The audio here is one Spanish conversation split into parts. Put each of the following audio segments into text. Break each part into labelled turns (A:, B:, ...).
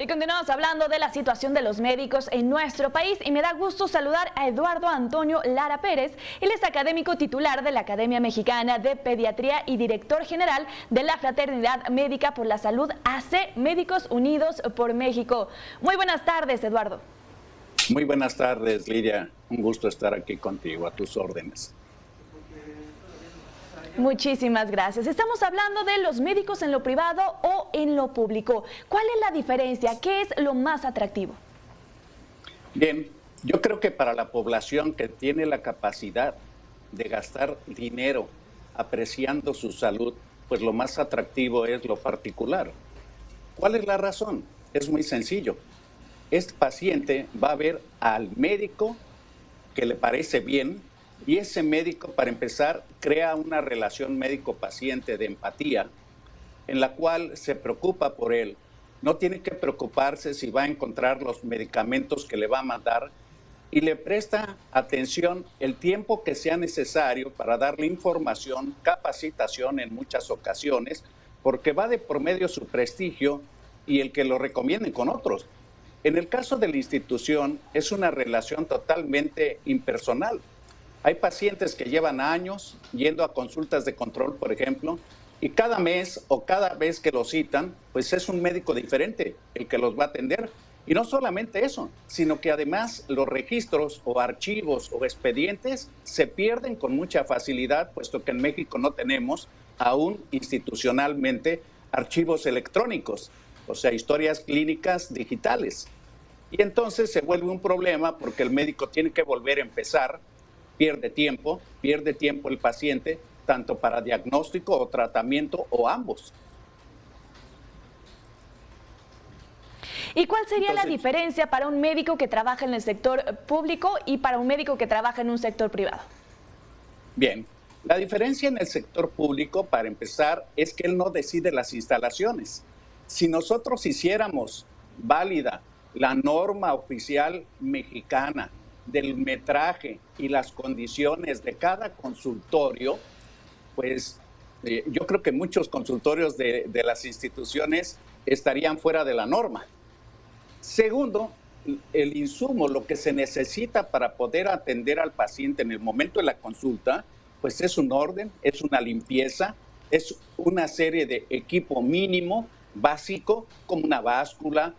A: Y continuamos hablando de la situación de los médicos en nuestro país y me da gusto saludar a Eduardo Antonio Lara Pérez. Él es académico titular de la Academia Mexicana de Pediatría y director general de la Fraternidad Médica por la Salud AC, Médicos Unidos por México. Muy buenas tardes, Eduardo.
B: Muy buenas tardes, Lidia. Un gusto estar aquí contigo, a tus órdenes.
A: Muchísimas gracias. Estamos hablando de los médicos en lo privado o en lo público. ¿Cuál es la diferencia? ¿Qué es lo más atractivo?
B: Bien, yo creo que para la población que tiene la capacidad de gastar dinero apreciando su salud, pues lo más atractivo es lo particular. ¿Cuál es la razón? Es muy sencillo. Este paciente va a ver al médico que le parece bien, y ese médico, para empezar, crea una relación médico-paciente de empatía en la cual se preocupa por él. No tiene que preocuparse si va a encontrar los medicamentos que le va a mandar y le presta atención el tiempo que sea necesario para darle información, capacitación en muchas ocasiones, porque va de por medio su prestigio y el que lo recomienden con otros. En el caso de la institución, es una relación totalmente impersonal. Hay pacientes que llevan años yendo a consultas de control, por ejemplo, y cada mes o cada vez que los citan, pues es un médico diferente el que los va a atender. Y no solamente eso, sino que además los registros o archivos o expedientes se pierden con mucha facilidad, puesto que en México no tenemos aún institucionalmente archivos electrónicos, o sea, historias clínicas digitales. Y entonces se vuelve un problema porque el médico tiene que volver a empezar. Pierde tiempo el paciente, tanto para diagnóstico o tratamiento o ambos.
A: ¿Y cuál sería la diferencia para un médico que trabaja en el sector público y para un médico que trabaja en un sector privado?
B: Bien, la diferencia en el sector público, para empezar, es que él no decide las instalaciones. Si nosotros hiciéramos válida la norma oficial mexicana del metraje y las condiciones de cada consultorio, pues yo creo que muchos consultorios de las instituciones estarían fuera de la norma. Segundo, el insumo, lo que se necesita para poder atender al paciente en el momento de la consulta, pues es un orden, es una limpieza, es una serie de equipo mínimo, básico, como una báscula,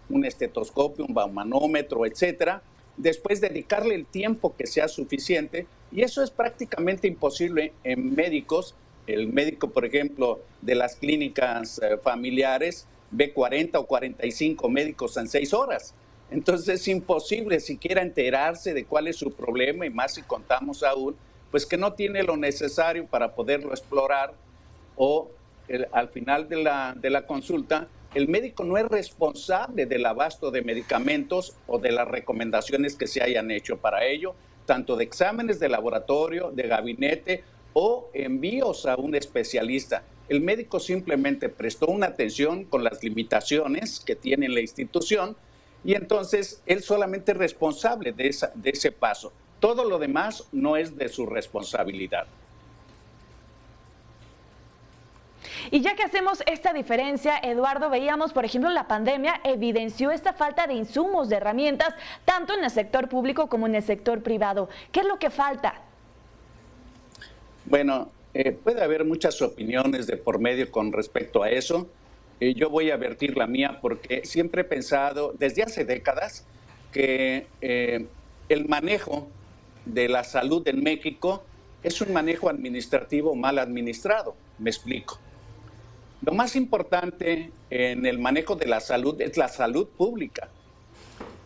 B: un estetoscopio, un baumanómetro, etcétera. Después dedicarle el tiempo que sea suficiente, y eso es prácticamente imposible en médicos. El médico, por ejemplo, de las clínicas familiares ve 40 o 45 médicos en 6 horas. Entonces es imposible siquiera enterarse de cuál es su problema, y más si contamos aún, pues que no tiene lo necesario para poderlo explorar, o al final de la consulta, el médico no es responsable del abasto de medicamentos o de las recomendaciones que se hayan hecho para ello, tanto de exámenes de laboratorio, de gabinete o envíos a un especialista. El médico simplemente prestó una atención con las limitaciones que tiene la institución, y entonces él solamente es responsable de ese paso. Todo lo demás no es de su responsabilidad.
A: Y ya que hacemos esta diferencia, Eduardo, veíamos, por ejemplo, la pandemia evidenció esta falta de insumos, de herramientas, tanto en el sector público como en el sector privado. ¿Qué es lo que falta?
B: Bueno, puede haber muchas opiniones de por medio con respecto a eso. Yo voy a vertir la mía porque siempre he pensado, desde hace décadas, que el manejo de la salud en México es un manejo administrativo mal administrado. Me explico. Lo más importante en el manejo de la salud es la salud pública,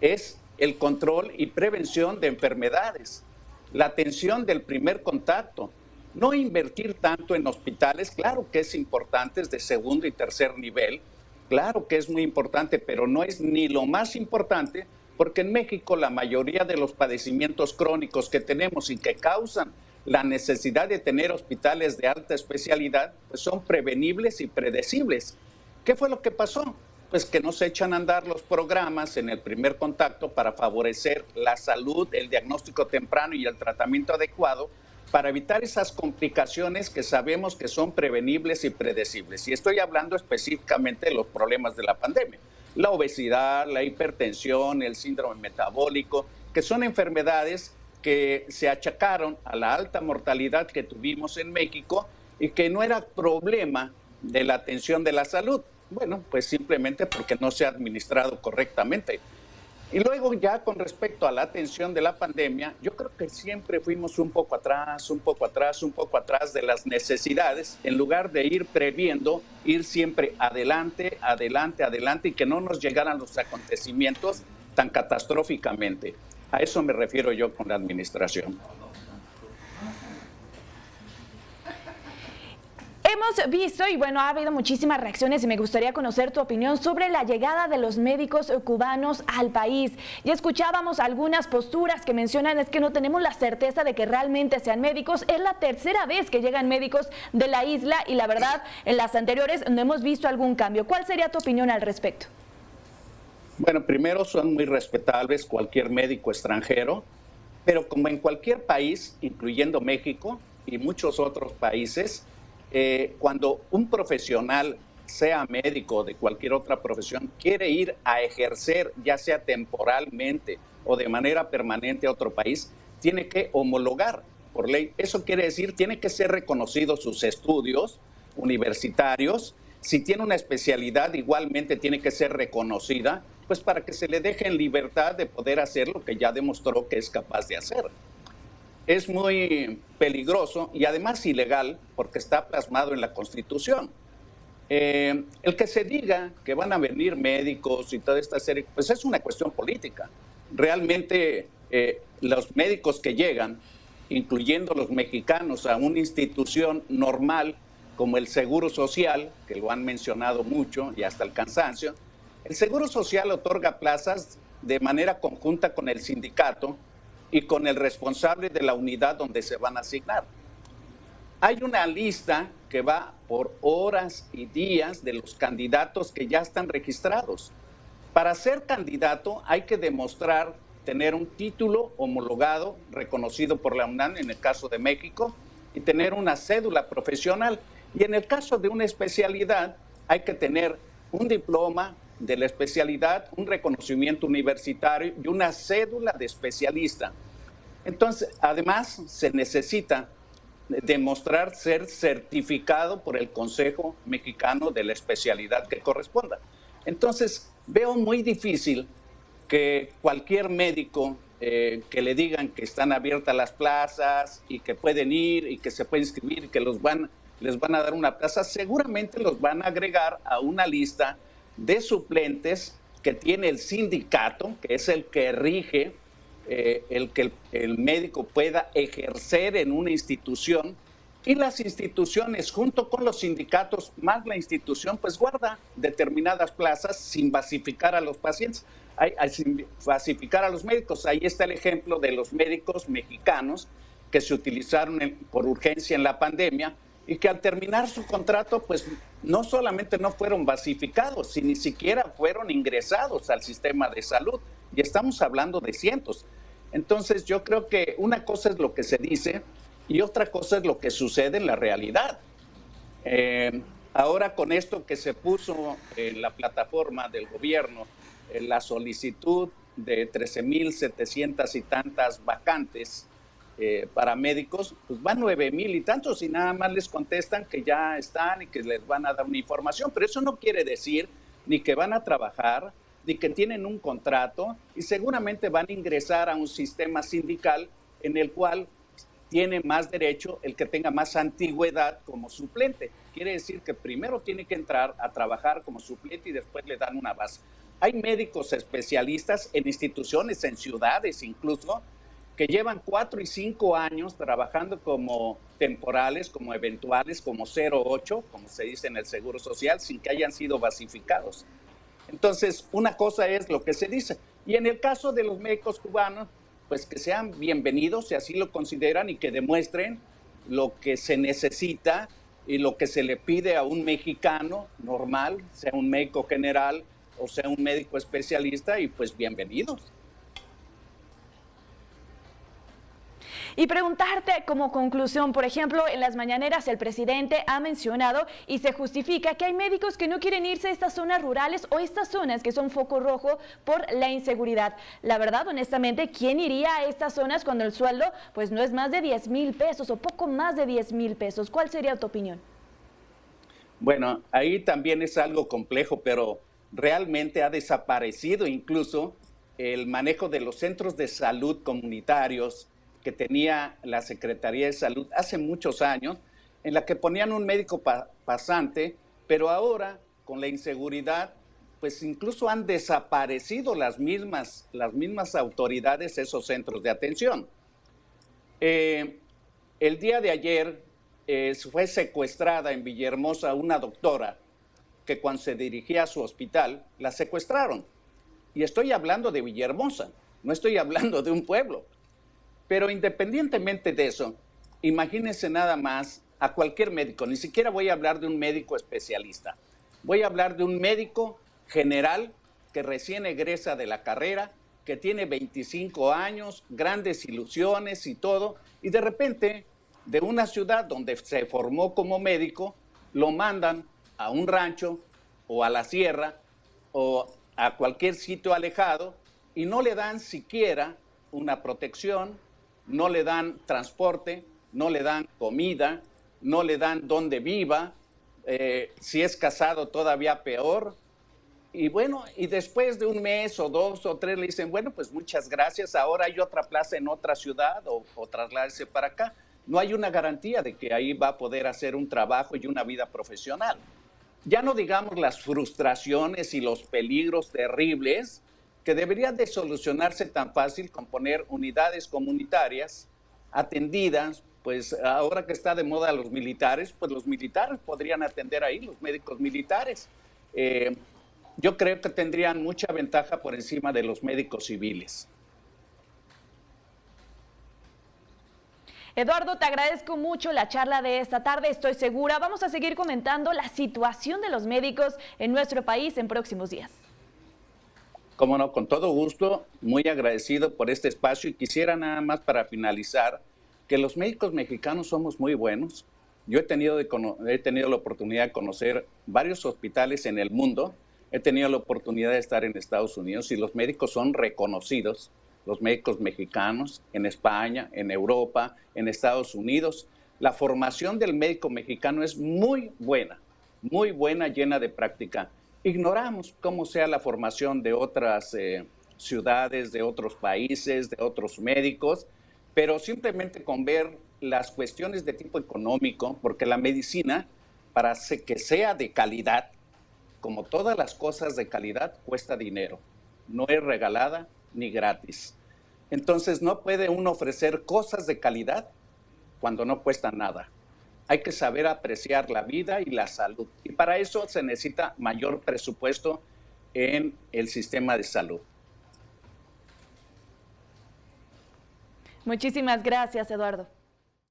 B: es el control y prevención de enfermedades, la atención del primer contacto, no invertir tanto en hospitales. Claro que es importante, es de segundo y tercer nivel, claro que es muy importante, pero no es ni lo más importante, porque en México la mayoría de los padecimientos crónicos que tenemos y que causan la necesidad de tener hospitales de alta especialidad, pues son prevenibles y predecibles. ¿Qué fue lo que pasó? Pues que no se echan a andar los programas en el primer contacto para favorecer la salud, el diagnóstico temprano y el tratamiento adecuado, para evitar esas complicaciones que sabemos que son prevenibles y predecibles. Y estoy hablando específicamente de los problemas de la pandemia. la obesidad, la hipertensión, el síndrome metabólico, que son enfermedades que se achacaron a la alta mortalidad que tuvimos en México y que no era problema de la atención de la salud. Bueno, pues simplemente porque no se ha administrado correctamente. Y luego ya con respecto a la atención de la pandemia, yo creo que siempre fuimos un poco atrás, un poco atrás, un poco atrás de las necesidades, en lugar de ir previendo, ir siempre adelante, adelante, adelante y que no nos llegaran los acontecimientos tan catastróficamente. A eso me refiero yo con la administración.
A: Hemos visto, y bueno, ha habido muchísimas reacciones y me gustaría conocer tu opinión sobre la llegada de los médicos cubanos al país. Ya escuchábamos algunas posturas que mencionan es que no tenemos la certeza de que realmente sean médicos. Es la tercera vez que llegan médicos de la isla y la verdad, en las anteriores no hemos visto algún cambio. ¿Cuál sería tu opinión al respecto?
B: Bueno, primero son muy respetables cualquier médico extranjero, pero como en cualquier país, incluyendo México y muchos otros países, cuando un profesional, sea médico o de cualquier otra profesión, quiere ir a ejercer, ya sea temporalmente o de manera permanente a otro país, tiene que homologar por ley. Eso quiere decir, tiene que ser reconocidos sus estudios universitarios. Si tiene una especialidad, igualmente tiene que ser reconocida, pues para que se le deje en libertad de poder hacer lo que ya demostró que es capaz de hacer. Es muy peligroso y además ilegal porque está plasmado en la Constitución. El que se diga que van a venir médicos y toda esta serie, pues es una cuestión política. Realmente los médicos que llegan, incluyendo los mexicanos, a una institución normal como el Seguro Social, que lo han mencionado mucho y hasta el cansancio, el Seguro Social otorga plazas de manera conjunta con el sindicato y con el responsable de la unidad donde se van a asignar. Hay una lista que va por horas y días de los candidatos que ya están registrados. Para ser candidato hay que demostrar tener un título homologado, reconocido por la UNAM en el caso de México, y tener una cédula profesional. Y en el caso de una especialidad hay que tener un diploma de la especialidad, un reconocimiento universitario y una cédula de especialista. Entonces, además, se necesita demostrar ser certificado por el Consejo Mexicano de la especialidad que corresponda. Entonces, veo muy difícil que cualquier médico que le digan que están abiertas las plazas y que pueden ir y que se pueden inscribir y que les van a dar una plaza, seguramente los van a agregar a una lista de suplentes que tiene el sindicato, que es el que rige el que el médico pueda ejercer en una institución, y las instituciones junto con los sindicatos más la institución pues guarda determinadas plazas sin basificar a los pacientes, sin basificar a los médicos. Ahí está el ejemplo de los médicos mexicanos que se utilizaron por urgencia en la pandemia y que al terminar su contrato pues no solamente no fueron basificados, sino ni siquiera fueron ingresados al sistema de salud, y estamos hablando de cientos. Entonces yo creo que una cosa es lo que se dice y otra cosa es lo que sucede en la realidad. Ahora con esto que se puso en la plataforma del gobierno, la solicitud de 13,700 y tantas vacantes para médicos, pues van 9,000 y tantos y nada más les contestan que ya están y que les van a dar una información, pero eso no quiere decir ni que van a trabajar, ni que tienen un contrato, y seguramente van a ingresar a un sistema sindical en el cual tiene más derecho el que tenga más antigüedad como suplente. Quiere decir que primero tiene que entrar a trabajar como suplente y después le dan una base. Hay médicos especialistas en instituciones, en ciudades incluso, que llevan 4 y 5 años trabajando como temporales, como eventuales, como 08, como se dice en el Seguro Social, sin que hayan sido basificados. Entonces, una cosa es lo que se dice. Y en el caso de los médicos cubanos, pues que sean bienvenidos, si así lo consideran, y que demuestren lo que se necesita y lo que se le pide a un mexicano normal, sea un médico general o sea un médico especialista, y pues bienvenidos.
A: Y preguntarte como conclusión, por ejemplo, en las mañaneras el presidente ha mencionado y se justifica que hay médicos que no quieren irse a estas zonas rurales o estas zonas que son foco rojo por la inseguridad. La verdad, honestamente, ¿quién iría a estas zonas cuando el sueldo pues no es más de 10,000 pesos o poco más de 10,000 pesos? ¿Cuál sería tu opinión?
B: Bueno, ahí también es algo complejo, pero realmente ha desaparecido incluso el manejo de los centros de salud comunitarios que tenía la Secretaría de Salud hace muchos años, en la que ponían un médico pasante, pero ahora con la inseguridad, pues incluso han desaparecido las mismas autoridades de esos centros de atención. El día de ayer fue secuestrada en Villahermosa una doctora que cuando se dirigía a su hospital la secuestraron. Y estoy hablando de Villahermosa, no estoy hablando de un pueblo. Pero independientemente de eso, imagínense nada más a cualquier médico, ni siquiera voy a hablar de un médico especialista, voy a hablar de un médico general que recién egresa de la carrera, que tiene 25 años, grandes ilusiones y todo, y de repente de una ciudad donde se formó como médico, lo mandan a un rancho o a la sierra o a cualquier sitio alejado y no le dan siquiera una protección, no le dan transporte, no le dan comida, no le dan dónde viva, si es casado todavía peor. Y bueno, y después de un mes o 2 o 3 le dicen, bueno, pues muchas gracias, ahora hay otra plaza en otra ciudad o trasladarse para acá. No hay una garantía de que ahí va a poder hacer un trabajo y una vida profesional. Ya no digamos las frustraciones y los peligros terribles que deberían de solucionarse tan fácil con poner unidades comunitarias atendidas, pues ahora que está de moda los militares, pues los militares podrían atender ahí, los médicos militares. Yo creo que tendrían mucha ventaja por encima de los médicos civiles.
A: Eduardo, te agradezco mucho la charla de esta tarde, estoy segura. Vamos a seguir comentando la situación de los médicos en nuestro país en próximos días.
B: Cómo no, con todo gusto, muy agradecido por este espacio y quisiera nada más para finalizar que los médicos mexicanos somos muy buenos. Yo he tenido la oportunidad de conocer varios hospitales en el mundo, he tenido la oportunidad de estar en Estados Unidos y los médicos son reconocidos, los médicos mexicanos en España, en Europa, en Estados Unidos. La formación del médico mexicano es muy buena, llena de práctica. Ignoramos cómo sea la formación de otras ciudades, de otros países, de otros médicos, pero simplemente con ver las cuestiones de tipo económico, porque la medicina, para que sea de calidad, como todas las cosas de calidad, cuesta dinero. No es regalada ni gratis. Entonces no puede uno ofrecer cosas de calidad cuando no cuesta nada. Hay que saber apreciar la vida y la salud. Y para eso se necesita mayor presupuesto en el sistema de salud.
A: Muchísimas gracias, Eduardo.